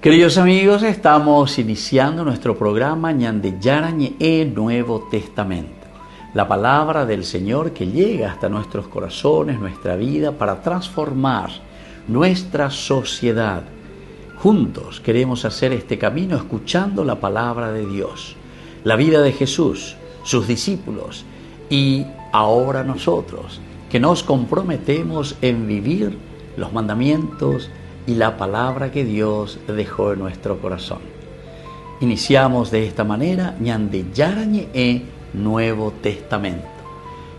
Queridos amigos, estamos iniciando nuestro programa Ñande Yarañe Nuevo Testamento. La palabra del Señor que llega hasta nuestros corazones, nuestra vida, para transformar nuestra sociedad. Juntos queremos hacer este camino escuchando la palabra de Dios, la vida de Jesús, sus discípulos y ahora nosotros, que nos comprometemos en vivir los mandamientos y la palabra que Dios dejó en nuestro corazón. Iniciamos de esta manera Ñande Yarañe Nuevo Testamento.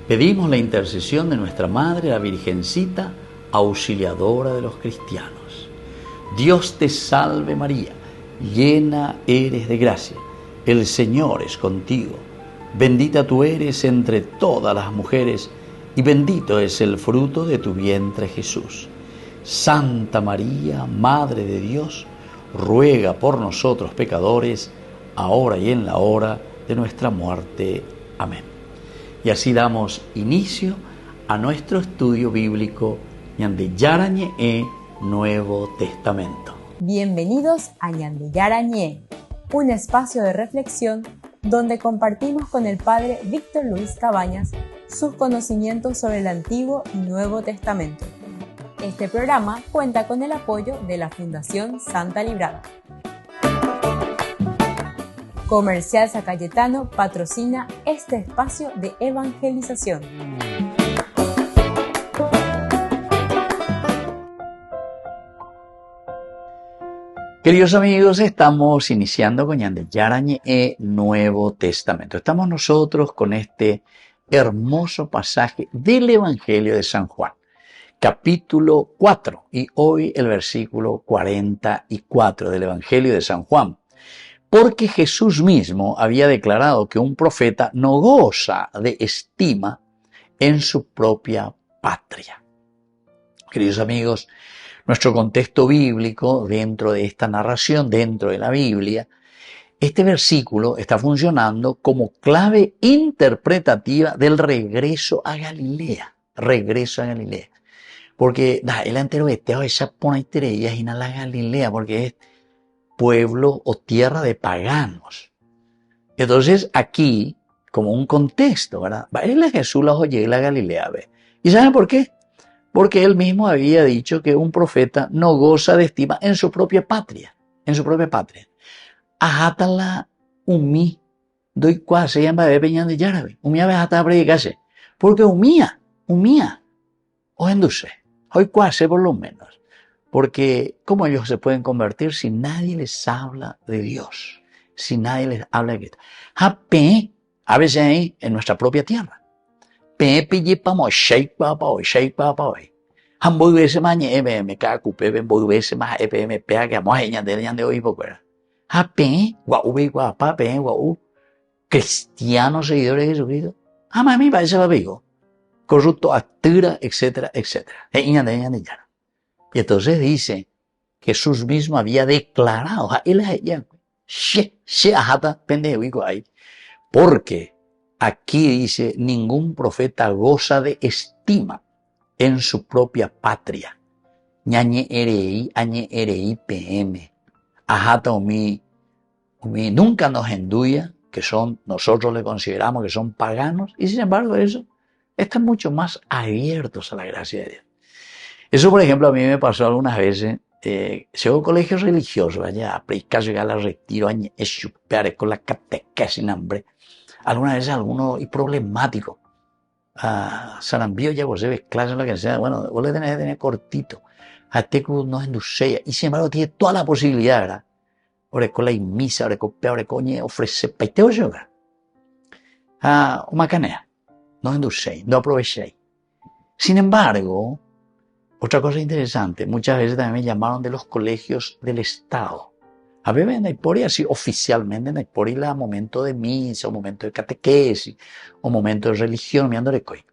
Pedimos la intercesión de nuestra Madre, la Virgencita, auxiliadora de los cristianos. Dios te salve María, llena eres de gracia, el Señor es contigo. Bendita tú eres entre todas las mujeres y bendito es el fruto de tu vientre Jesús. Santa María, Madre de Dios, ruega por nosotros pecadores, ahora y en la hora de nuestra muerte. Amén. Y así damos inicio a nuestro estudio bíblico Ñande Yarañe Nuevo Testamento. Bienvenidos a Ñande Yarañe, un espacio de reflexión donde compartimos con el Padre Víctor Luis Cabañas sus conocimientos sobre el Antiguo y Nuevo Testamento. Este programa cuenta con el apoyo de la Fundación Santa Librada. Comercial San Cayetano patrocina este espacio de evangelización. Queridos amigos, estamos iniciando con Ñande Yarañe Nuevo Testamento. Estamos nosotros con este hermoso pasaje del Evangelio de San Juan, capítulo 4, y hoy el versículo 44 del Evangelio de San Juan. Porque Jesús mismo había declarado que un profeta no goza de estima en su propia patria. Queridos amigos, nuestro contexto bíblico dentro de esta narración, dentro de la Biblia, este versículo está funcionando como clave interpretativa del regreso a Galilea. Regreso a Galilea. Porque el entero esteo esa pone estrellas y la Galilea, porque es pueblo o tierra de paganos. Entonces aquí, como un contexto, ¿verdad? Va a ir a Jesús la oye la Galilea, ¿ve? ¿Y saben por qué? Porque él mismo había dicho que un profeta no goza de estima en su propia patria, en su propia patria. Ajátala umi, doy cuase llama de peñan de yarabe, umía bejata predicase, porque umía, o enduse. Hoy cuase por lo menos, porque ¿cómo ellos se pueden convertir si nadie les habla de Dios? Si nadie les habla de Cristo. Jape, a veces ahí en nuestra propia tierra. Pepe y pamo, shake papa hoy. Hamburg veces más me caga cupe, hamburg veces más me pega que amos a de hoy poco. Jape, guapa, guau, cristianos seguidores de Jesucristo. Jamás me parece babigo. Corrupto, actura, etcétera, etcétera. Y entonces dice, Jesús mismo había declarado, porque aquí dice, ningún profeta goza de estima en su propia patria. Ñañe erei, añe erei pm. Ajata umi, nunca nos enduya, que son, nosotros le consideramos que son paganos, y sin embargo eso, están mucho más abiertos a la gracia de Dios. Eso, por ejemplo, a mí me pasó algunas veces. Llego a colegios religiosos, allá, a predicar, llegar al retiro, a con la catequesis, hambre. Algunas veces alguno y problemático. Sarambío ya vos ves clases, lo que sea. Bueno, vos le tenés que tener cortito. A Tecu no endusea. Y sin embargo, tiene toda la posibilidad, ¿verdad? Ahora con la misa, ahora con pe, ahora coñe, ofrece paiteo, yoga. Una canea. No endusei, no aprovechei. Sin embargo, otra cosa interesante, muchas veces también me llamaron de los colegios del Estado. A veces en Naipori, así oficialmente en Naipori, la momento de misa, o momento de catequesis, o momento de religión, me ando de coi.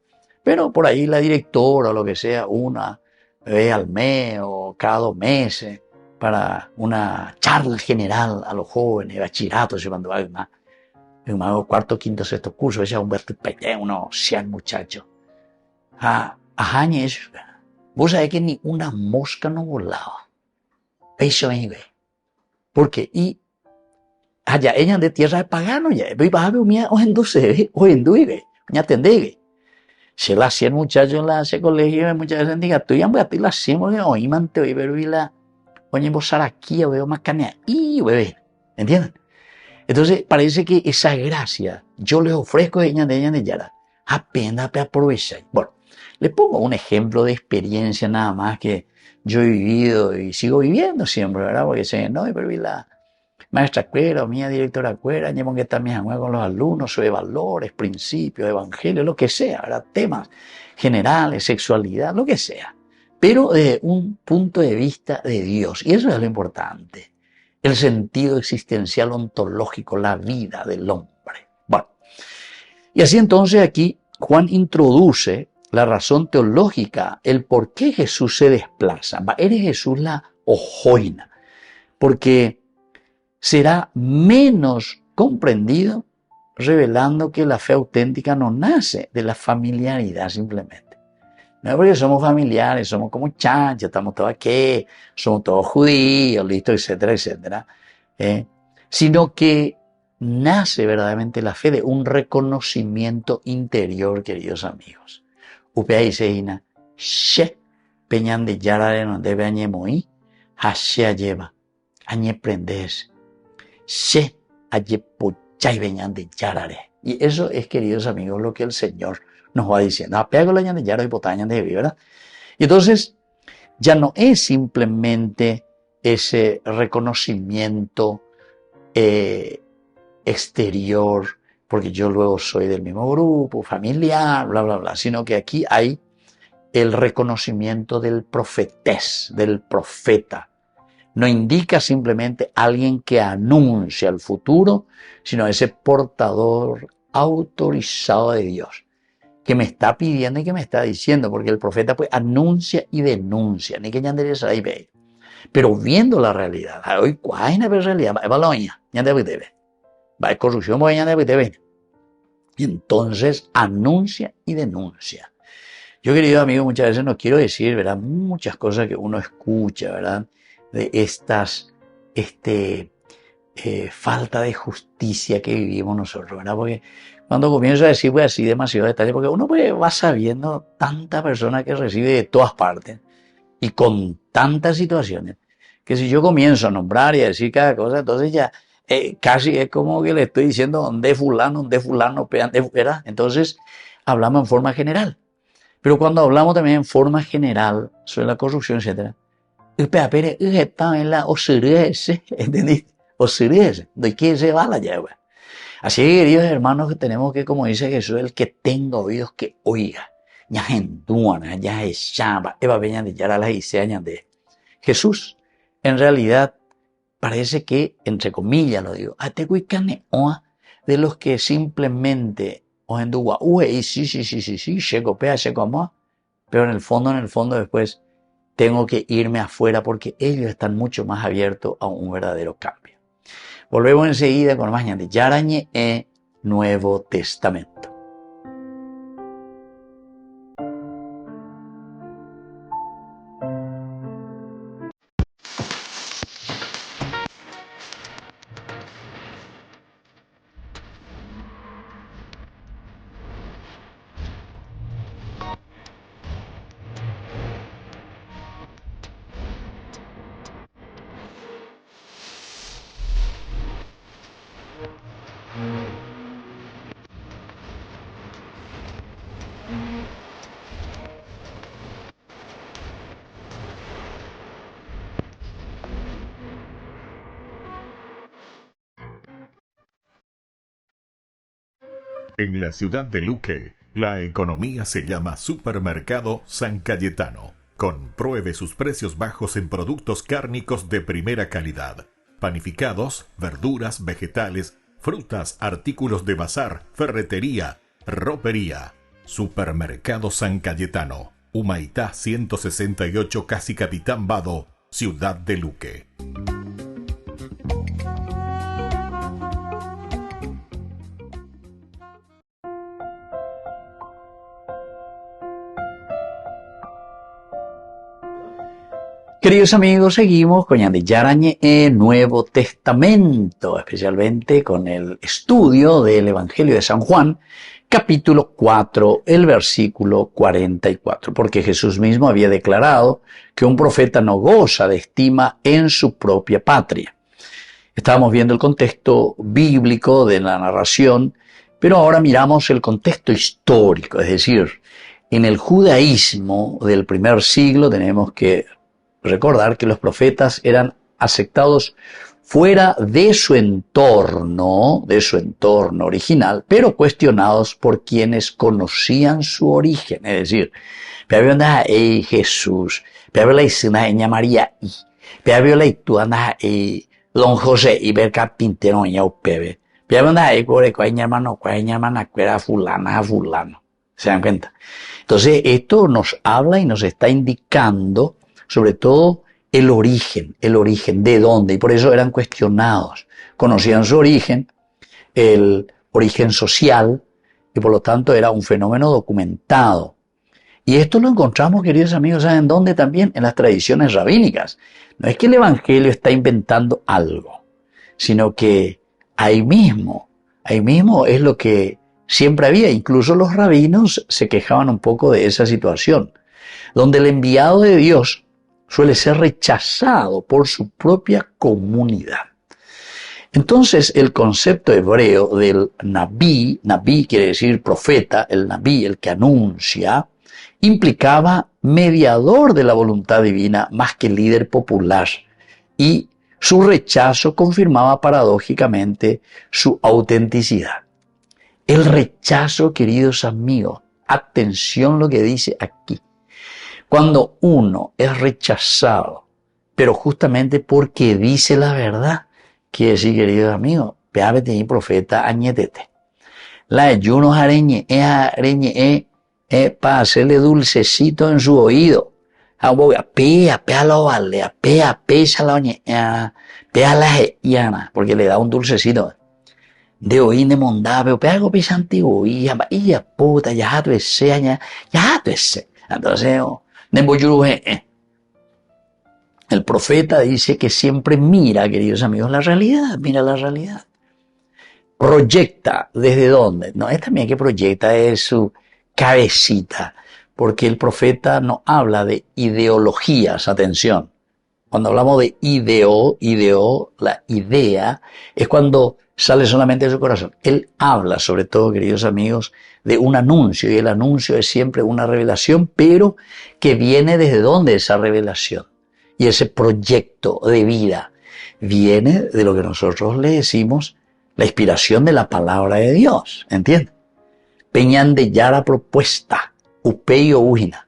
Pero por ahí la directora o lo que sea, una vez al mes o cada 2 meses, para una charla general a los jóvenes, bachillerato, se mandó algo más. En un cuarto, quinto, sexto curso, ese Humberto Pellé, unos 100 muchachos. Vos sabés que ni una mosca no volaba. Eso es, güey. Porque, y allá ella de tierra de pagano, ya, y vas a ver, mía, o en duce, o en duive, ya tendege. Se la hacía el muchacho en ese colegio, muchas veces diga, tú ya voy a ti la hacemos, hoy mante, hoy ver, la, oye, vos aquí, veo más canea, y bebé, ¿entienden? Entonces, parece que esa gracia, yo les ofrezco a ella de Yara, apenas para aprovechar. Bueno, le pongo un ejemplo de experiencia nada más que yo he vivido y sigo viviendo siempre, ¿verdad? Porque se no, pero vi la maestra cuera o mía directora cuera, llevo que también con los alumnos sobre valores, principios, evangelios, lo que sea, ¿verdad? Temas generales, sexualidad, lo que sea. Pero desde un punto de vista de Dios, y eso es lo importante. El sentido existencial ontológico, la vida del hombre. Bueno, y así entonces aquí Juan introduce la razón teológica, el por qué Jesús se desplaza. ¿Eres Jesús la ojoina? Porque será menos comprendido revelando que la fe auténtica no nace de la familiaridad simplemente. No es porque somos familiares, somos como chanchas, estamos todos aquí, somos todos judíos, listo, etcétera, etcétera. Sino que nace verdaderamente la fe de un reconocimiento interior, queridos amigos. Upea dice ina, she, peñan de yarare no debe añemoi, hashe lleva, añe prendes, she, añe pochay peñan de yarare. Y eso es, queridos amigos, lo que el Señor nos va diciendo. Apego la ñan de yaro y potañan de ¿verdad? Y entonces, ya no es simplemente ese reconocimiento exterior, porque yo luego soy del mismo grupo, familiar, bla, bla, bla, sino que aquí hay el reconocimiento del profetés, del profeta. No indica simplemente alguien que anuncia el futuro, sino ese portador autorizado de Dios, que me está pidiendo y que me está diciendo, porque el profeta pues anuncia y denuncia, ni que ya ahí ve. Pero viendo la realidad, hoy cuál es la realidad, va la oña, ya debe de ver. Va a corrupción, va a debe de ver. Y entonces anuncia y denuncia. Yo, querido amigo, muchas veces no quiero decir, ¿verdad? Muchas cosas que uno escucha, ¿verdad? De estas, falta de justicia que vivimos nosotros, ¿verdad? Porque cuando comienzo a decir, pues así demasiado detalle, porque uno pues, va sabiendo tanta persona que recibe de todas partes y con tantas situaciones, que si yo comienzo a nombrar y a decir cada cosa, entonces ya casi es como que le estoy diciendo dónde fulano, ¿verdad? Entonces hablamos en forma general. Pero cuando hablamos también en forma general sobre la corrupción, etc., está en la osirese, ¿entendiste? Osirese, de que se va la llave. Así que, queridos hermanos, que tenemos que, como dice Jesús, el que tenga oídos que oiga. Ya gentuana, ya es chamba, eva veña de yara las iseañas de Jesús. En realidad, parece que, entre comillas lo digo, atecuicane oa de los que simplemente o en dua, y sí, checopea, checomoa, pero en el fondo después tengo que irme afuera porque ellos están mucho más abiertos a un verdadero cambio. Volvemos enseguida con más de Yarañe e Nuevo Testamento. En la ciudad de Luque, la economía se llama Supermercado San Cayetano. Compruebe sus precios bajos en productos cárnicos de primera calidad. Panificados, verduras, vegetales, frutas, artículos de bazar, ferretería, ropería. Supermercado San Cayetano. Humaitá 168 Casi Capitán Vado, ciudad de Luque. Queridos amigos, seguimos con Ñande Yarañe Nuevo Testamento, especialmente con el estudio del Evangelio de San Juan, capítulo 4, el versículo 44, porque Jesús mismo había declarado que un profeta no goza de estima en su propia patria. Estábamos viendo el contexto bíblico de la narración, pero ahora miramos el contexto histórico, es decir, en el judaísmo del primer siglo tenemos que recordar que los profetas eran aceptados fuera de su entorno original, pero cuestionados por quienes conocían su origen. Es decir, Jesús, María, Don José y ver carpintero y pebe. Hermano, fulano. ¿Se dan cuenta? Entonces, esto nos habla y nos está indicando sobre todo el origen, de dónde, y por eso eran cuestionados. Conocían su origen, el origen social, y por lo tanto era un fenómeno documentado. Y esto lo encontramos, queridos amigos, ¿saben dónde también? En las tradiciones rabínicas. No es que el Evangelio está inventando algo, sino que ahí mismo es lo que siempre había. Incluso los rabinos se quejaban un poco de esa situación, donde el enviado de Dios suele ser rechazado por su propia comunidad. Entonces, el concepto hebreo del nabí quiere decir profeta, el nabí, el que anuncia, implicaba mediador de la voluntad divina más que líder popular, y su rechazo confirmaba paradójicamente su autenticidad. El rechazo, queridos amigos, atención lo que dice aquí. Cuando uno es rechazado, pero justamente porque dice la verdad, quiere decir, queridos amigos, peabete y profeta añetete. La ayuno areñe para hacerle dulcecito en su oído. Pea lo vale, pea la yana, porque le da un dulcecito. De oír de mondave, pea algo antiguo, y puta, ya tu ese. Entonces, el profeta dice que siempre mira, queridos amigos, la realidad, mira la realidad. Proyecta, ¿desde dónde? No, es también que proyecta es su cabecita, porque el profeta no habla de ideologías, atención. Cuando hablamos de la idea, es cuando sale solamente de su corazón. Él habla, sobre todo, queridos amigos, de un anuncio, y el anuncio es siempre una revelación, pero que viene desde dónde esa revelación. Y ese proyecto de vida viene de lo que nosotros le decimos la inspiración de la palabra de Dios, ¿entiendes? Peñan de Yara propuesta, upeyo ujina.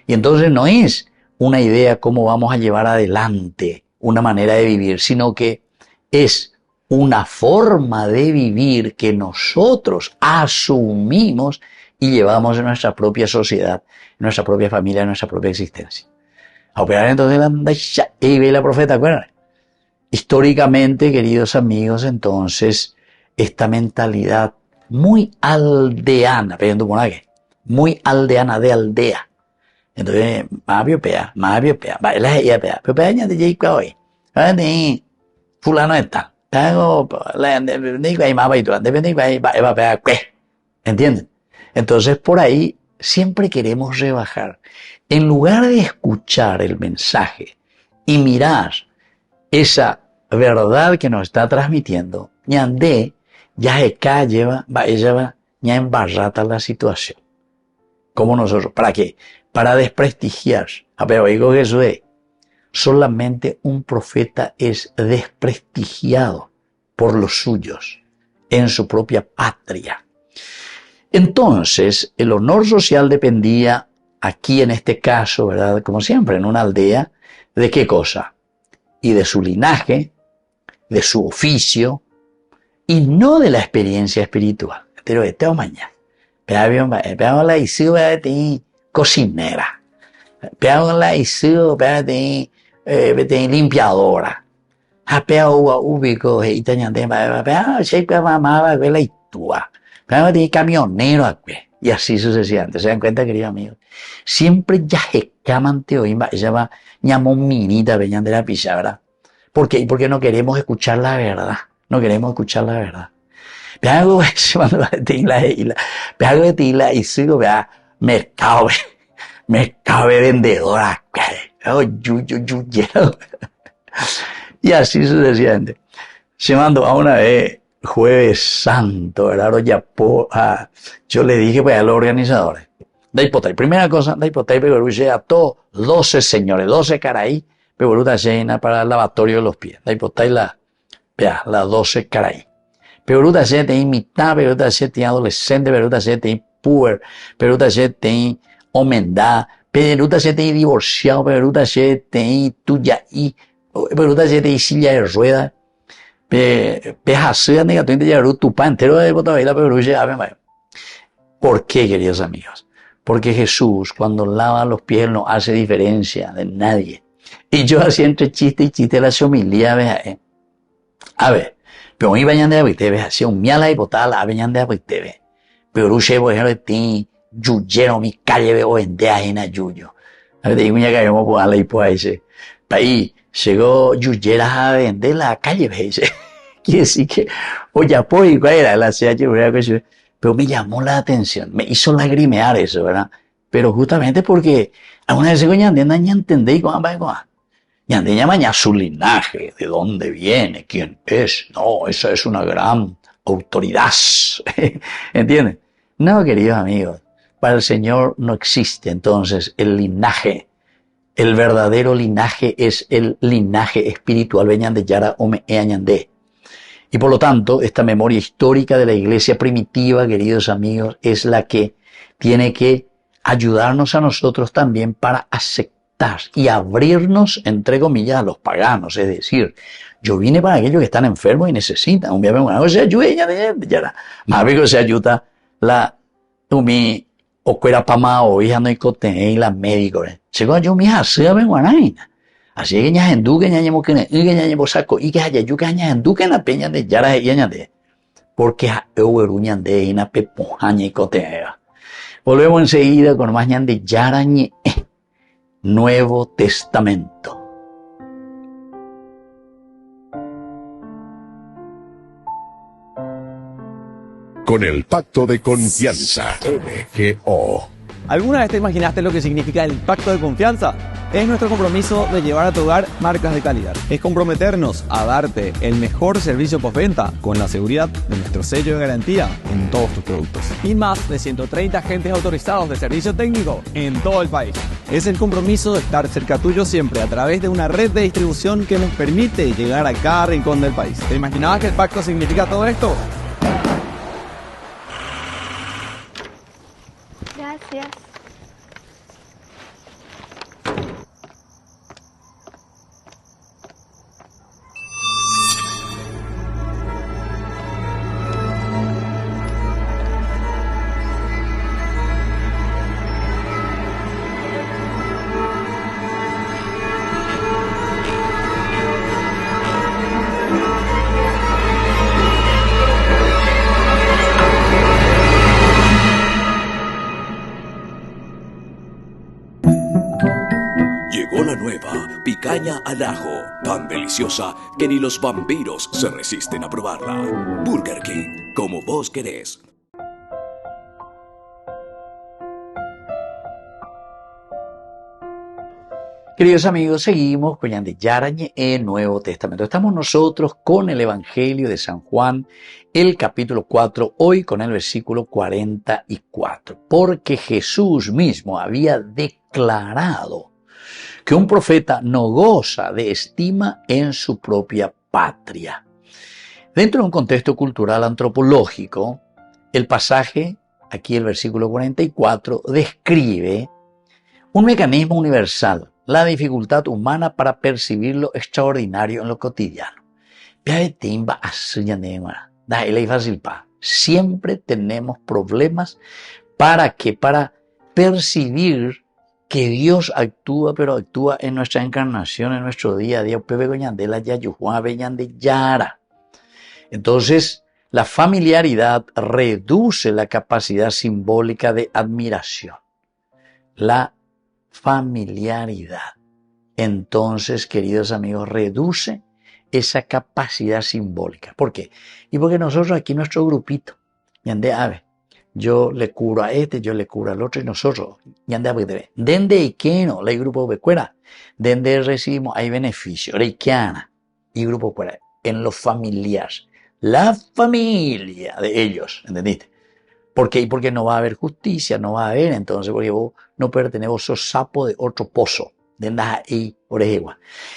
Y entonces no es una idea cómo vamos a llevar adelante una manera de vivir, sino que es una forma de vivir que nosotros asumimos y llevamos en nuestra propia sociedad, en nuestra propia familia, en nuestra propia existencia. A operar entonces la profeta, acuérdense. Históricamente, queridos amigos, entonces, esta mentalidad muy aldeana, muy aldeana de aldea. Entonces, más biopea, la ella pea, pero peña de Jake hoy. Fulano está. ¿Entienden? Entonces por ahí siempre queremos rebajar. En lugar de escuchar el mensaje y mirar esa verdad que nos está transmitiendo, ñandé, ya acá ella va, ya embarrata la situación. Como nosotros, ¿para qué? Para desprestigiar. Pero digo Jesús, solamente un profeta es desprestigiado por los suyos en su propia patria. Entonces, el honor social dependía aquí en este caso, ¿verdad? Como siempre, en una aldea, ¿de qué cosa? Y de su linaje, de su oficio, y no de la experiencia espiritual. Pero este o mañana. Pero la hizo de cocinera. Pero la hizo de limpiadora. Pero ubico itañante, pero se mamaba la itua. Pero de camionero, Y así sucesivamente. ¿Se dan cuenta, queridos amigos? Siempre ya escaman teoimba, ella va, llamó minita, venían de la pilla, ¿verdad? ¿Por qué? Porque no queremos escuchar la verdad. No queremos escuchar la verdad. Pero algo de tila y sigo, vea, mercado de vendedora. Y así sucesivamente. Se mandó a una vez Jueves Santo, ¿verdad? Yo le dije pues a los organizadores, primera cosa, pero a todos 12 señores, 12 caraí, pero llena para el lavatorio de los pies. Las 12 caraí. Pero tem mitad, pero tem adolescente, pero tem puber, pero tem homendad, pero tem divorciado, pero tem tuyaí, pero tem silla de ruedas. ¿Por qué, queridos amigos? Porque Jesús, cuando lava los pies, no hace diferencia de nadie. Y yo hacía entre chiste y chiste la homilía, a ver, pero me iban de abritebe, hacía un miala y botala, venían de abritebe. Pero Ruche, por ejemplo, tiene yuyero, mi calle, veo vender ajena yuyo. A ver, te digo, ya que vamos a ponerle y pues ahí, ahí llegó yuyeras a vender la calle, ¿veis? Quiere decir que, oye, pues, ¿cuál era la CH? Pero me llamó la atención, me hizo lagrimear eso, ¿verdad? Pero justamente porque alguna vez se coñan, no entendí cómo va. Ñande llama su linaje, de dónde viene, quién es. No, esa es una gran autoridad. ¿Entienden? No, queridos amigos, para el Señor no existe entonces el linaje. El verdadero linaje es el linaje espiritual. Veñan de Yara Ome Eañandé. Y por lo tanto, esta memoria histórica de la iglesia primitiva, queridos amigos, es la que tiene que ayudarnos a nosotros también para aceptar y abrirnos, entre comillas, a los paganos. Es decir, yo vine para aquellos que están enfermos y necesitan. Un día me o sea, ayuda ya más bien se ayuda la mi o cuera pama o hija no y la médico. Llegó yo mi hija me guanaina. Así que ña hendu que ña ñemo que ña ñemo saco y que haya yo que ña hendu que na peña de yara y ñande. Porque a euruñan de ina pepojaña y cotea. Volvemos enseguida con más ñande yarañe. Nuevo Testamento. Con el Pacto de Confianza, MGO. ¿Alguna vez te imaginaste lo que significa el Pacto de Confianza? Es nuestro compromiso de llevar a tu hogar marcas de calidad. Es comprometernos a darte el mejor servicio postventa con la seguridad de nuestro sello de garantía en todos tus productos. Y más de 130 agentes autorizados de servicio técnico en todo el país. Es el compromiso de estar cerca tuyo siempre a través de una red de distribución que nos permite llegar a cada rincón del país. ¿Te imaginabas que el pacto significa todo esto? Gracias. Picaña al ajo, tan deliciosa que ni los vampiros se resisten a probarla. Burger King, como vos querés. Queridos amigos, seguimos con Ñande Yarañe, el Nuevo Testamento. Estamos nosotros con el Evangelio de San Juan, el capítulo 4, hoy con el versículo 44. Porque Jesús mismo había declarado que un profeta no goza de estima en su propia patria. Dentro de un contexto cultural antropológico, el pasaje, aquí el versículo 44, describe un mecanismo universal, la dificultad humana para percibir lo extraordinario en lo cotidiano. Siempre tenemos problemas para percibir que Dios actúa, pero actúa en nuestra encarnación, en nuestro día a día. Entonces, La familiaridad reduce la capacidad simbólica de admiración. La familiaridad. Entonces, queridos amigos, reduce esa capacidad simbólica. ¿Por qué? Y porque nosotros aquí, nuestro grupito, yo le curo a este, yo le curo al otro, y nosotros, dende Ikeno, el grupo Becuera, dende recibimos, hay beneficio, Reikiana, y grupo Becuera, en los familiares, la familia de ellos, ¿entendiste? ¿Por qué? Y porque no va a haber justicia, no va a haber, entonces, porque vos no pertenecés, vos sos sapo de otro pozo, de ahí, por ejemplo.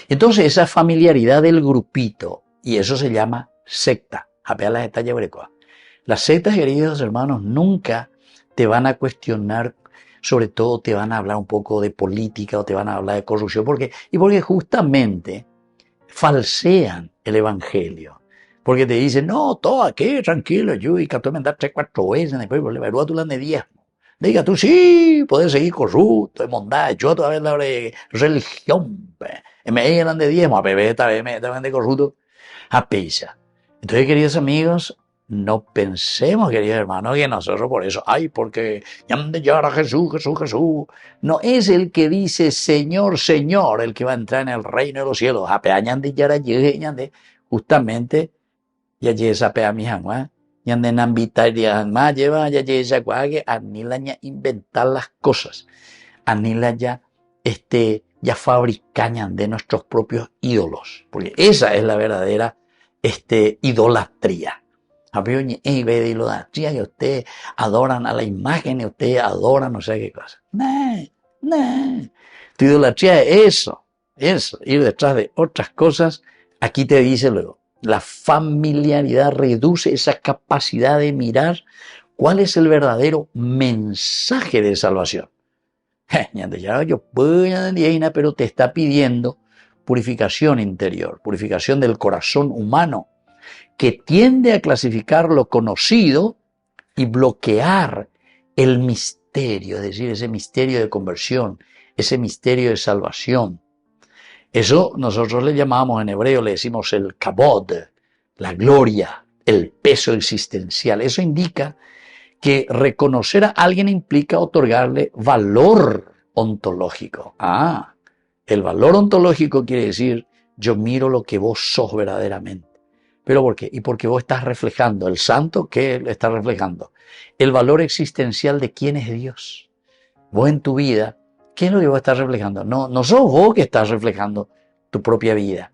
Entonces, esa familiaridad del grupito, y eso se llama secta, las detalles brecoa. Las sectas, queridos hermanos, nunca te van a cuestionar, sobre todo te van a hablar un poco de política o te van a hablar de corrupción, porque justamente falsean el evangelio. Porque te dicen, no, todo aquí, tranquilo, yo y que tú me das 3, 4 veces, después le verás tú las de diezmo. Diga tú, sí, puedes seguir corrupto, de bondad, yo todavía la de religión, me llenan de diezmo, a bebé también de corrupto, a pisa. Entonces, queridos amigos, no pensemos, queridos hermanos, que nosotros por eso, porque ya a Jesús. No es el que dice Señor, Señor, el que va a entrar en el reino de los cielos. Justamente, ya esa pea mi hangua, ya de nambitaria más lleva, ya esa que anila ya inventar las cosas, anila ya ya fabrican de nuestros propios ídolos, porque esa es la verdadera idolatría. De idolatría, que ustedes adoran a la imagen y ustedes adoran no sé qué cosa. No. Tu idolatría es eso, ir detrás de otras cosas. Aquí te dice luego, la familiaridad reduce esa capacidad de mirar cuál es el verdadero mensaje de salvación. Pero te está pidiendo purificación interior, purificación del corazón humano, que tiende a clasificar lo conocido y bloquear el misterio, es decir, ese misterio de conversión, ese misterio de salvación. Eso nosotros le llamamos en hebreo, le decimos el kabod, la gloria, el peso existencial. Eso indica que reconocer a alguien implica otorgarle valor ontológico. El valor ontológico quiere decir, yo miro lo que vos sos verdaderamente. ¿Pero por qué? Y porque vos estás reflejando, el santo, ¿qué le está reflejando? El valor existencial de quién es Dios. Vos en tu vida, ¿qué es lo que vos estás reflejando? No sos vos que estás reflejando tu propia vida,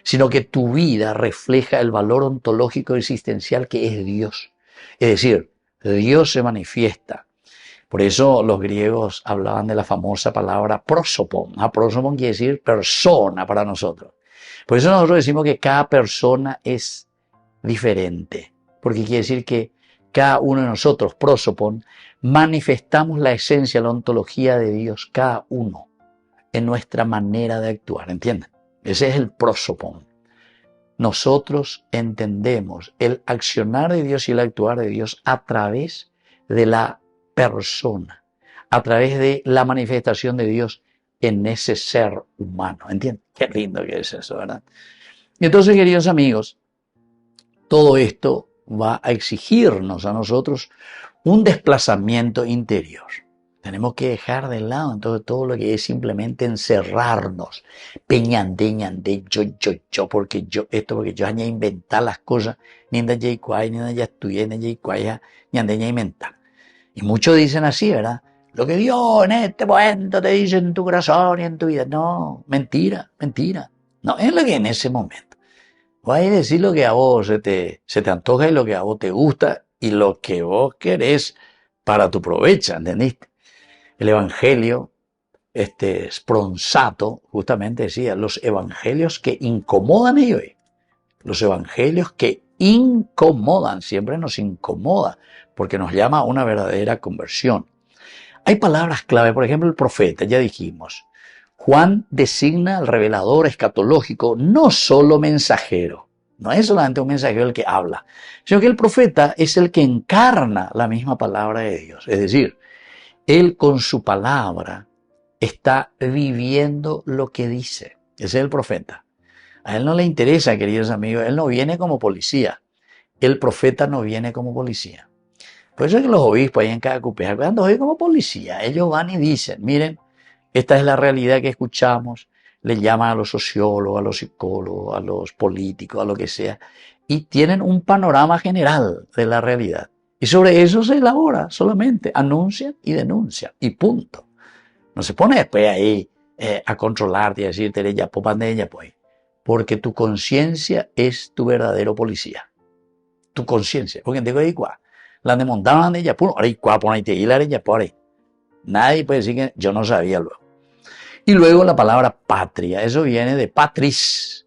sino que tu vida refleja el valor ontológico existencial que es Dios. Es decir, Dios se manifiesta. Por eso los griegos hablaban de la famosa palabra prosopon. Prosopon quiere decir persona para nosotros. Por eso nosotros decimos que cada persona es diferente, porque quiere decir que cada uno de nosotros, prosopon, manifestamos la esencia, la ontología de Dios, cada uno, en nuestra manera de actuar, ¿entienden? Ese es el prosopon. Nosotros entendemos el accionar de Dios y el actuar de Dios a través de la persona, a través de la manifestación de Dios en ese ser humano, ¿entienden? Qué lindo que es eso, ¿verdad? Y entonces, queridos amigos, todo esto va a exigirnos a nosotros un desplazamiento interior. Tenemos que dejar de lado entonces todo lo que es simplemente encerrarnos. Ñande, yo, porque yo ya inventar las cosas, ni ya estudié, ni inventar. Y muchos dicen así, ¿verdad? Lo que Dios en este momento te dice en tu corazón y en tu vida. No, mentira. No, es lo que en ese momento. Vas a decir lo que a vos se te antoja y lo que a vos te gusta y lo que vos querés para tu provecho, ¿entendiste? El evangelio, Spronsato, justamente decía, los evangelios que incomodan ellos. Los evangelios que incomodan, siempre nos incomoda, porque nos llama a una verdadera conversión. Hay palabras clave, por ejemplo, el profeta, ya dijimos. Juan designa al revelador escatológico, no solo mensajero. No es solamente un mensajero el que habla, sino que el profeta es el que encarna la misma palabra de Dios. Es decir, él con su palabra está viviendo lo que dice. Ese es el profeta. A él no le interesa, queridos amigos, él no viene como policía. el profeta no viene como policía. Por eso es que los obispos ahí en cada cupé, cuando hoy como policía, ellos van y dicen, miren, esta es la realidad que escuchamos, le llaman a los sociólogos, a los psicólogos, a los políticos, a lo que sea, y tienen un panorama general de la realidad. Y sobre eso se elabora solamente, anuncian y denuncian, y punto. No se pone después ahí a controlarte y a decirte, ya, pues, porque tu conciencia es tu verdadero policía. Tu conciencia. Porque te digo, la demontaban de ella, ahora igual, por ahí te hilar ella, por ahí. Nadie puede decir que yo no sabía luego. Y luego la palabra patria, eso viene de patris,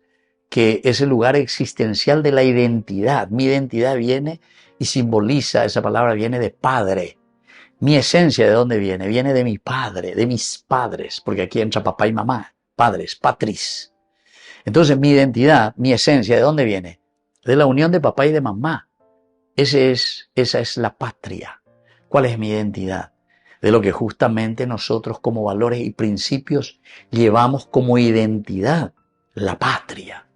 que es el lugar existencial de la identidad. Mi identidad viene y simboliza, esa palabra viene de padre. Mi esencia, ¿de dónde viene? Viene de mi padre, de mis padres, porque aquí entra papá y mamá, padres, patris. Entonces mi identidad, mi esencia, ¿de dónde viene? De la unión de papá y de mamá. Esa es la patria. ¿Cuál es mi identidad? De lo que justamente nosotros como valores y principios llevamos como identidad, la patria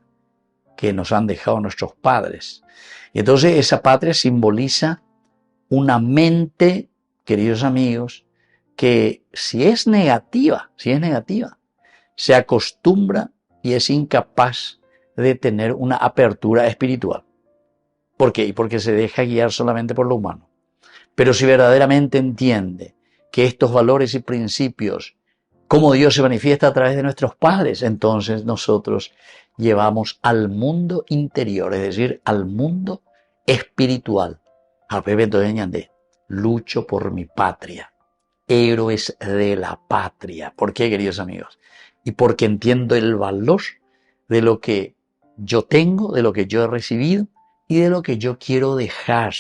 que nos han dejado nuestros padres. Y entonces esa patria simboliza una mente, queridos amigos, que si es negativa, se acostumbra y es incapaz de tener una apertura espiritual. ¿Por qué? Porque se deja guiar solamente por lo humano. Pero si verdaderamente entiende que estos valores y principios, cómo Dios se manifiesta a través de nuestros padres, entonces nosotros llevamos al mundo interior, es decir, al mundo espiritual. Al Pepe de lucho por mi patria, héroes de la patria. ¿Por qué, queridos amigos? Y porque entiendo el valor de lo que yo tengo, de lo que yo he recibido y de lo que yo quiero dejar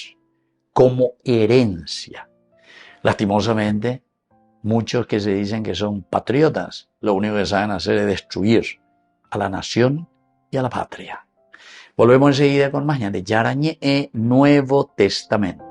como herencia. Lastimosamente, muchos que se dicen que son patriotas, lo único que saben hacer es destruir a la nación y a la patria. Volvemos enseguida con más de Yarañé Nuevo Testamento.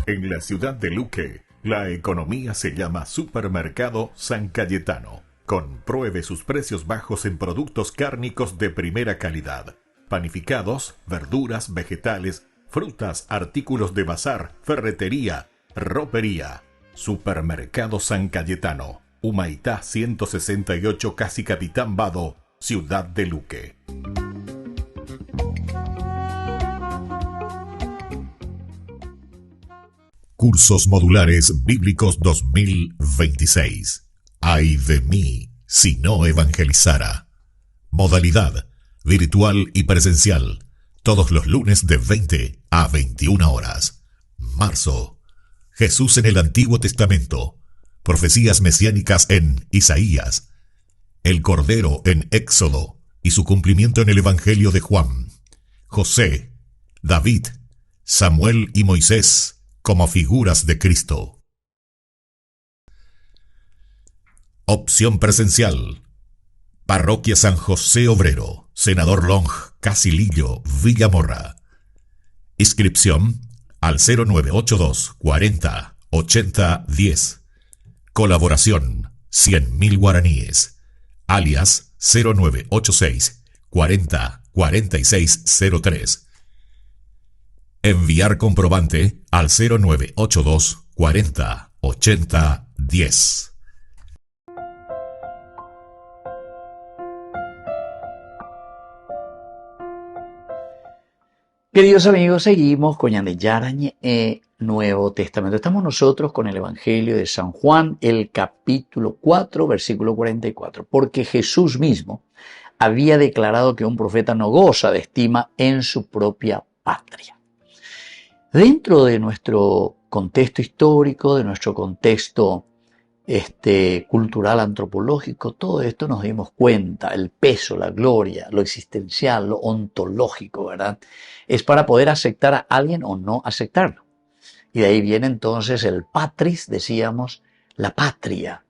En la ciudad de Luque, la economía se llama Supermercado San Cayetano. Compruebe sus precios bajos en productos cárnicos de primera calidad. Panificados, verduras, vegetales, frutas, artículos de bazar, ferretería, ropería. Supermercado San Cayetano. Humaitá 168, Casi Capitán Vado, ciudad de Luque. Cursos Modulares Bíblicos 2026. Ay de mí si no evangelizara. Modalidad virtual y presencial. Todos los lunes de 20 a 21 horas. Marzo. Jesús en el Antiguo Testamento. Profecías mesiánicas en Isaías. El Cordero en Éxodo y su cumplimiento en el Evangelio de Juan. José, David, Samuel y Moisés como figuras de Cristo. Opción presencial. Parroquia San José Obrero, Senador Long, Casilillo, Villamorra. Inscripción al 0982 40 80 10. Colaboración 100.000 guaraníes. Alias 0986 40 46 03. Enviar comprobante al 0982 40 80 10. Queridos amigos, seguimos con Yarañé Nuevo Testamento. Estamos nosotros con el Evangelio de San Juan, el capítulo 4, versículo 44. Porque Jesús mismo había declarado que un profeta no goza de estima en su propia patria. Dentro de nuestro contexto histórico, de nuestro contexto cultural, antropológico, todo esto nos dimos cuenta, el peso, la gloria, lo existencial, lo ontológico, ¿verdad? Es para poder aceptar a alguien o no aceptarlo. Y de ahí viene entonces el patris, decíamos, la patria.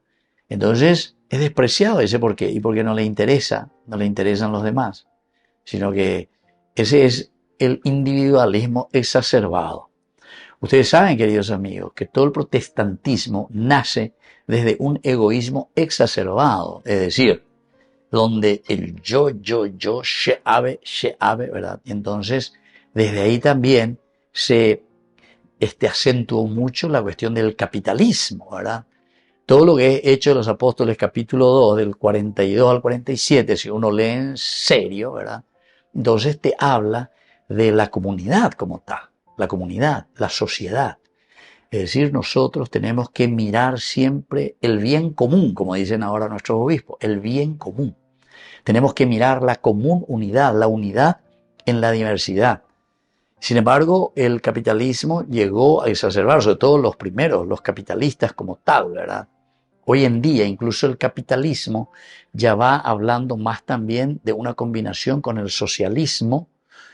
Entonces es despreciado ese por qué, y porque no le interesan los demás, sino que ese es el individualismo exacerbado. Ustedes saben, queridos amigos, que todo el protestantismo nace desde un egoísmo exacerbado, es decir, donde el yo, sheabe, ¿verdad? Entonces, desde ahí también se acentuó mucho la cuestión del capitalismo, ¿verdad? Todo lo que es Hechos de los Apóstoles, capítulo 2, del 42 al 47, si uno lee en serio, ¿verdad? Entonces te habla de la comunidad como tal, la comunidad, la sociedad. Es decir, nosotros tenemos que mirar siempre el bien común, como dicen ahora nuestros obispos, el bien común. Tenemos que mirar la común unidad, la unidad en la diversidad. Sin embargo, el capitalismo llegó a exacerbar, sobre todo los primeros, los capitalistas como tal, ¿verdad? Hoy en día, incluso el capitalismo ya va hablando más también de una combinación con el socialismo.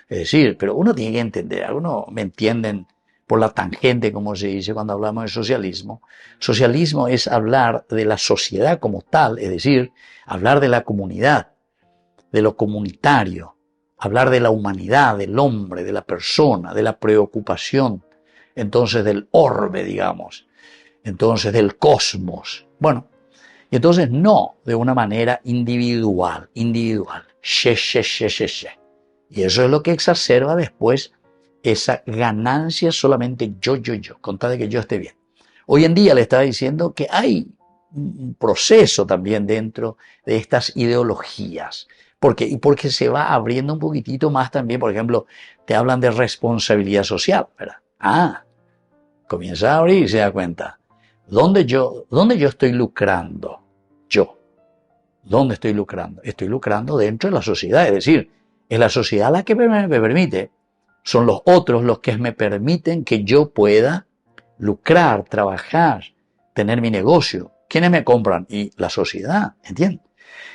Es decir, pero uno tiene que entender, algunos me entienden por la tangente, como se dice cuando hablamos de socialismo. Socialismo es hablar de la sociedad como tal, es decir, hablar de la comunidad, de lo comunitario, hablar de la humanidad, del hombre, de la persona, de la preocupación, entonces del orbe, digamos, entonces del cosmos. Bueno, y entonces no de una manera individual. She. Y eso es lo que exacerba después esa ganancia solamente yo, con tal de que yo esté bien. Hoy en día le estaba diciendo que hay un proceso también dentro de estas ideologías. ¿Por qué? Y porque se va abriendo un poquitito más también, por ejemplo, te hablan de responsabilidad social, ¿verdad? Comienza a abrir y se da cuenta. ¿Dónde yo estoy lucrando? ¿Dónde estoy lucrando? Estoy lucrando dentro de la sociedad, es decir, es la sociedad la que me permite, son los otros los que me permiten que yo pueda lucrar, trabajar, tener mi negocio. ¿Quiénes me compran? Y la sociedad, ¿entiendes?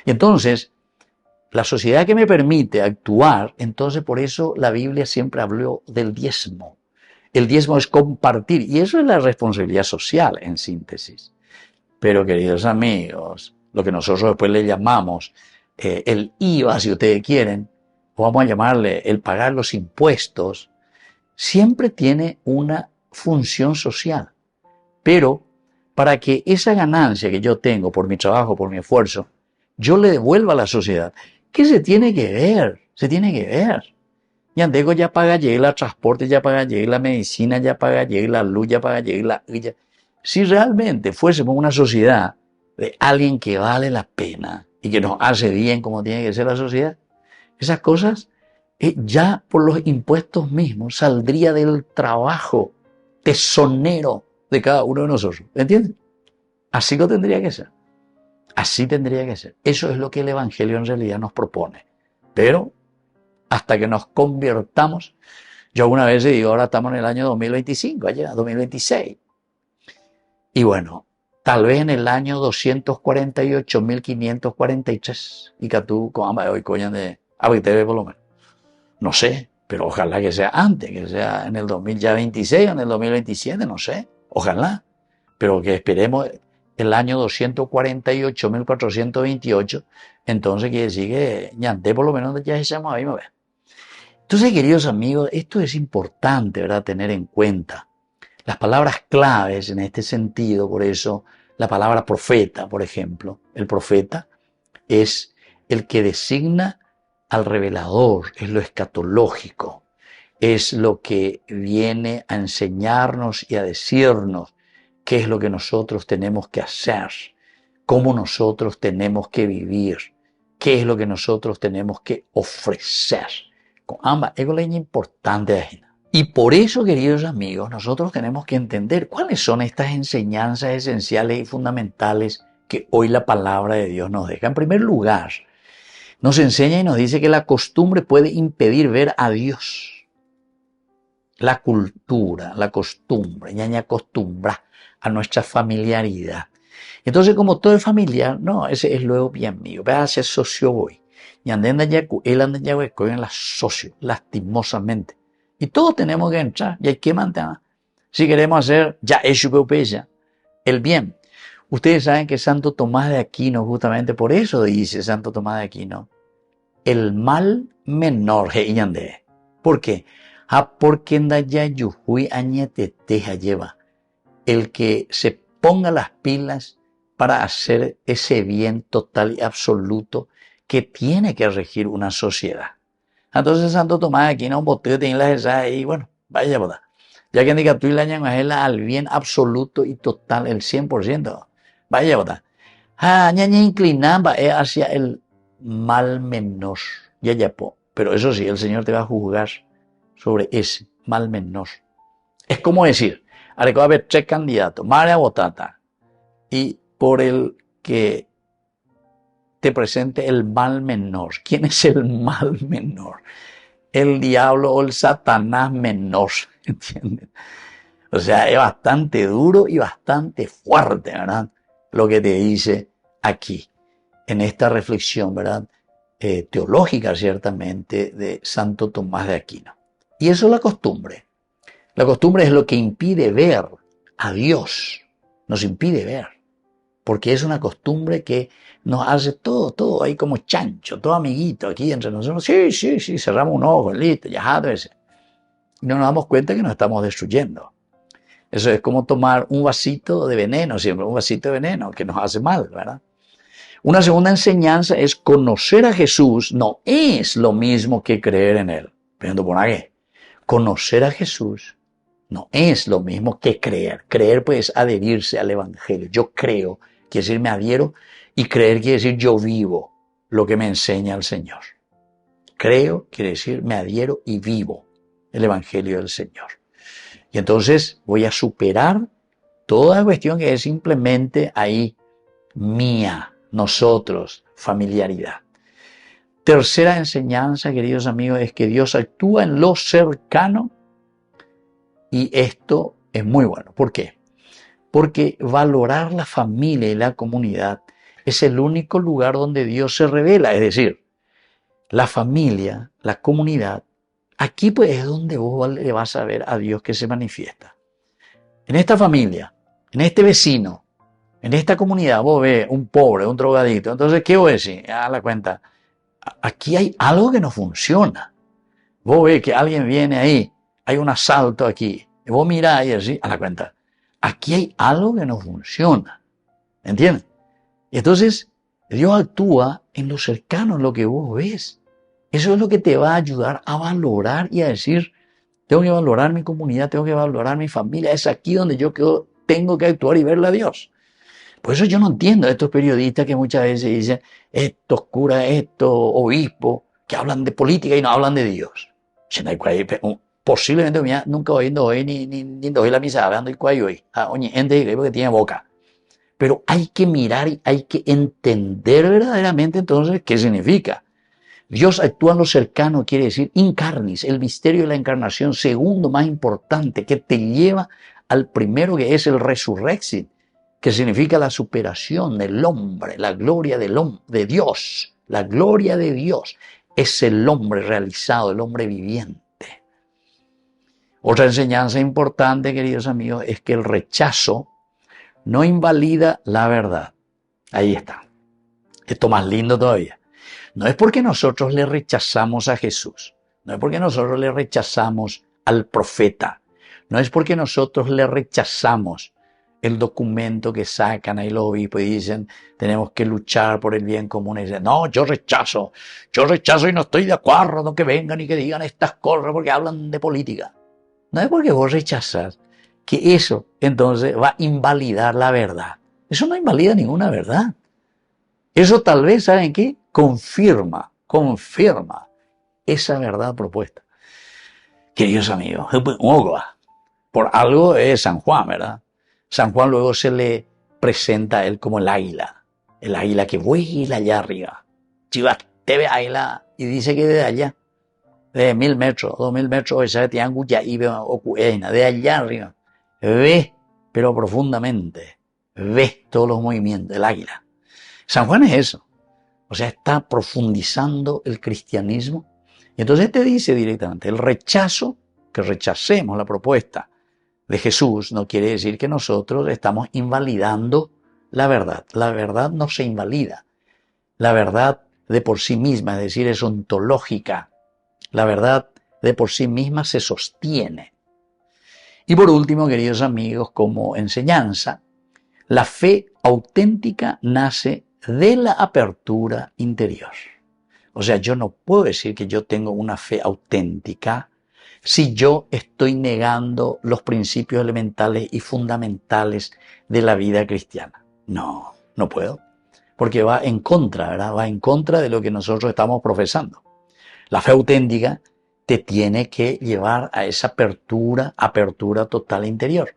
Y entonces, la sociedad que me permite actuar, entonces por eso la Biblia siempre habló del diezmo. El diezmo es compartir, y eso es la responsabilidad social, en síntesis. Pero, queridos amigos, lo que nosotros después le llamamos el IVA, si ustedes quieren, o vamos a llamarle el pagar los impuestos, siempre tiene una función social. Pero para que esa ganancia que yo tengo por mi trabajo, por mi esfuerzo, yo le devuelva a la sociedad, ¿qué se tiene que ver? Se tiene que ver. Y andego ya paga llegue la transporte, ya paga llegue la medicina, ya paga llegue la luz, ya paga llegue la... Si realmente fuésemos una sociedad de alguien que vale la pena y que nos hace bien como tiene que ser la sociedad, esas cosas ya por los impuestos mismos saldría del trabajo tesonero de cada uno de nosotros. ¿Entienden? Así lo tendría que ser. Así tendría que ser. Eso es lo que el Evangelio en realidad nos propone. Pero hasta que nos convirtamos, yo alguna vez digo, ahora estamos en el año 2025, allá 2026. Y bueno, tal vez en el año 248.543, y que tú, como hoy coñan de ABTV por lo menos. No sé, pero ojalá que sea antes, que sea en el 2026 o en el 2027, no sé, ojalá. Pero que esperemos el año 248.428, entonces quiere decir que ñanté por lo menos ya estamos ahí, ¿me ves? Entonces, queridos amigos, esto es importante, ¿verdad?, tener en cuenta. Las palabras claves en este sentido, por eso la palabra profeta, por ejemplo, el profeta es el que designa al revelador, es lo escatológico, es lo que viene a enseñarnos y a decirnos qué es lo que nosotros tenemos que hacer, cómo nosotros tenemos que vivir, qué es lo que nosotros tenemos que ofrecer. Con ambas, es algo importante. Y por eso, queridos amigos, nosotros tenemos que entender cuáles son estas enseñanzas esenciales y fundamentales que hoy la palabra de Dios nos deja. En primer lugar, nos enseña y nos dice que la costumbre puede impedir ver a Dios. La cultura, la costumbre, ñaña acostumbra a nuestra familiaridad. Entonces, como todo es familiar, no, ese es luego bien mío. Vea, se socio voy. Y anden allá, él anda allá, en la socio, lastimosamente. Y todos tenemos que entrar, y hay que mantener. Si queremos hacer, ya es el bien. Ustedes saben que Santo Tomás de Aquino, justamente por eso dice Santo Tomás de Aquino, el mal menor, ¿por qué? porque ndaya yuhui añeteteja lleva. El que se ponga las pilas para hacer ese bien total y absoluto que tiene que regir una sociedad. Entonces Santo Tomás aquí no boté tiene la esa y bueno, vaya boda. Ya que indica tú y la ñangajela al bien absoluto y total, el 100%. Vaya boda. Ñaña inclinaba hacia el mal menor. Ya, pero eso sí, el Señor te va a juzgar sobre ese mal menor. Es como decir, ahora que va a haber 3 candidatos, María Botata, y por el que te presente el mal menor. ¿Quién es el mal menor? El diablo o el Satanás menor, ¿entiendes? O sea, es bastante duro y bastante fuerte, ¿verdad? Lo que te dice aquí, en esta reflexión, ¿verdad? Teológica, ciertamente, de Santo Tomás de Aquino. Y eso es la costumbre. La costumbre es lo que impide ver a Dios, nos impide ver, porque es una costumbre que nos hace todo ahí como chancho, todo amiguito aquí entre nosotros. Sí, cerramos un ojo, listo, ya ese. Y no nos damos cuenta que nos estamos destruyendo. Eso es como tomar un vasito de veneno, siempre un vasito de veneno que nos hace mal, ¿verdad? Una segunda enseñanza es conocer a Jesús no es lo mismo que creer en Él. Pero por qué. Conocer a Jesús no es lo mismo que creer. Creer pues es adherirse al Evangelio. Yo creo, quiere decir me adhiero, y creer quiere decir yo vivo lo que me enseña el Señor. Creo quiere decir me adhiero y vivo el Evangelio del Señor. Y entonces voy a superar toda cuestión que es simplemente ahí mía, nosotros, familiaridad. Tercera enseñanza, queridos amigos, es que Dios actúa en lo cercano y esto es muy bueno. ¿Por qué? Porque valorar la familia y la comunidad es el único lugar donde Dios se revela. Es decir, la familia, la comunidad, aquí pues es donde vos le vas a ver a Dios que se manifiesta. En esta familia, en este vecino, en esta comunidad, vos ves un pobre, un drogadicto. Entonces, ¿qué vos decís? La cuenta. Aquí hay algo que no funciona. Vos ves que alguien viene ahí, hay un asalto aquí. Y vos mirás y decís, a la cuenta, aquí hay algo que no funciona. ¿Entiendes? Y entonces, Dios actúa en lo cercano, en lo que vos ves. Eso es lo que te va a ayudar a valorar y a decir, tengo que valorar mi comunidad, tengo que valorar mi familia. Es aquí donde yo tengo que actuar y verle a Dios. Por eso yo no entiendo a estos periodistas que muchas veces dicen, estos curas, estos obispos, que hablan de política y no hablan de Dios. Posiblemente nunca oyendo hoy ni doy la misa, hablando el cuello hoy. Oye, gente porque tiene boca. Pero hay que mirar y hay que entender verdaderamente entonces qué significa. Dios actúa en lo cercano, quiere decir incarnis, el misterio de la encarnación, segundo más importante, que te lleva al primero que es el resurrexit, que significa la superación del hombre, la gloria de Dios. La gloria de Dios es el hombre realizado, el hombre viviente. Otra enseñanza importante, queridos amigos, es que el rechazo no invalida la verdad. Ahí está. Esto más lindo todavía. No es porque nosotros le rechazamos a Jesús, no es porque nosotros le rechazamos al profeta, no es porque nosotros le rechazamos el documento que sacan ahí los obispos y dicen tenemos que luchar por el bien común y dicen no, yo rechazo y no estoy de acuerdo que vengan y que digan estas cosas porque hablan de política. No es porque vos rechazás que eso entonces va a invalidar la verdad. Eso no invalida ninguna verdad. Eso tal vez, ¿saben qué? Confirma esa verdad propuesta. Queridos amigos, por algo es San Juan, ¿verdad? San Juan luego se le presenta a él como el águila que vuela allá arriba. Chivas, te ve águila y dice que de allá, de 1000 metros, 2000 metros, esa tianguya y de allá arriba, ve, pero profundamente, ve todos los movimientos del águila. San Juan es eso. O sea, está profundizando el cristianismo. Y entonces te dice directamente, el rechazo, que rechacemos la propuesta de Jesús, no quiere decir que nosotros estamos invalidando la verdad. La verdad no se invalida. La verdad de por sí misma, es decir, es ontológica. La verdad de por sí misma se sostiene. Y por último, queridos amigos, como enseñanza, la fe auténtica nace de la apertura interior. O sea, yo no puedo decir que yo tengo una fe auténtica si yo estoy negando los principios elementales y fundamentales de la vida cristiana. No, no puedo. Porque va en contra, ¿verdad? Va en contra de lo que nosotros estamos profesando. La fe auténtica te tiene que llevar a esa apertura total interior.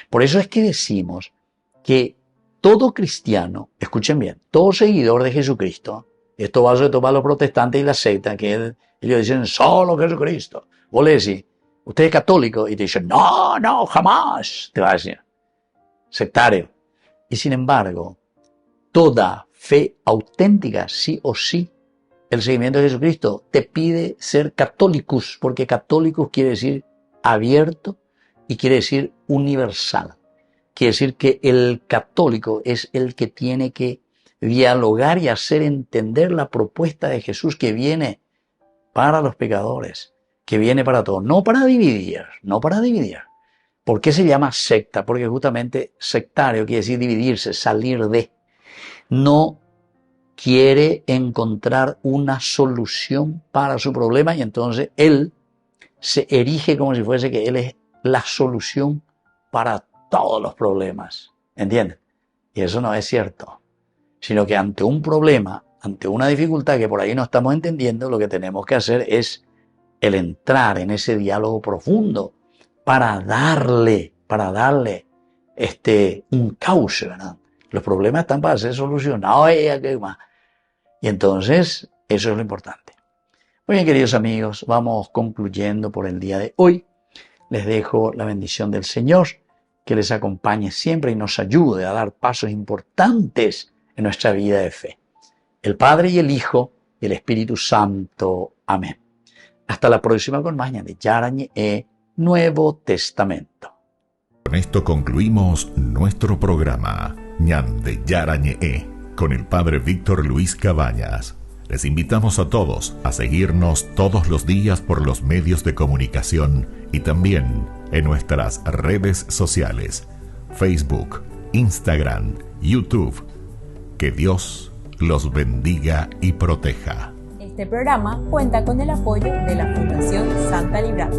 Por eso es que decimos que todo cristiano, escuchen bien, todo seguidor de Jesucristo, esto va sobre todo para los protestantes y la secta, que ellos dicen solo Jesucristo. Vos le decís, usted es católico, y te dicen, no, jamás, te va a decir, sectario. Y sin embargo, toda fe auténtica, sí o sí, el seguimiento de Jesucristo te pide ser católicos, porque católicos quiere decir abierto y quiere decir universal. Quiere decir que el católico es el que tiene que dialogar y hacer entender la propuesta de Jesús que viene para los pecadores, que viene para todos, no para dividir. ¿Por qué se llama secta? Porque justamente sectario quiere decir dividirse, salir de. No quiere encontrar una solución para su problema y entonces él se erige como si fuese que él es la solución para todos los problemas. ¿Entienden? Y eso no es cierto. Sino que ante un problema, ante una dificultad que por ahí no estamos entendiendo, lo que tenemos que hacer es el entrar en ese diálogo profundo para darle un cauce, ¿verdad? Los problemas están para ser solucionados. Y entonces, eso es lo importante. Muy bien, queridos amigos, vamos concluyendo por el día de hoy. Les dejo la bendición del Señor, que les acompañe siempre y nos ayude a dar pasos importantes en nuestra vida de fe. El Padre y el Hijo y el Espíritu Santo. Amén. Hasta la próxima con más de Yarañe Nuevo Testamento. Con esto concluimos nuestro programa Ñande Yarañe con el Padre Víctor Luis Cabañas. Les invitamos a todos a seguirnos todos los días por los medios de comunicación y también en nuestras redes sociales, Facebook, Instagram, YouTube. Que Dios los bendiga y proteja. Este programa cuenta con el apoyo de la Fundación Santa Librada.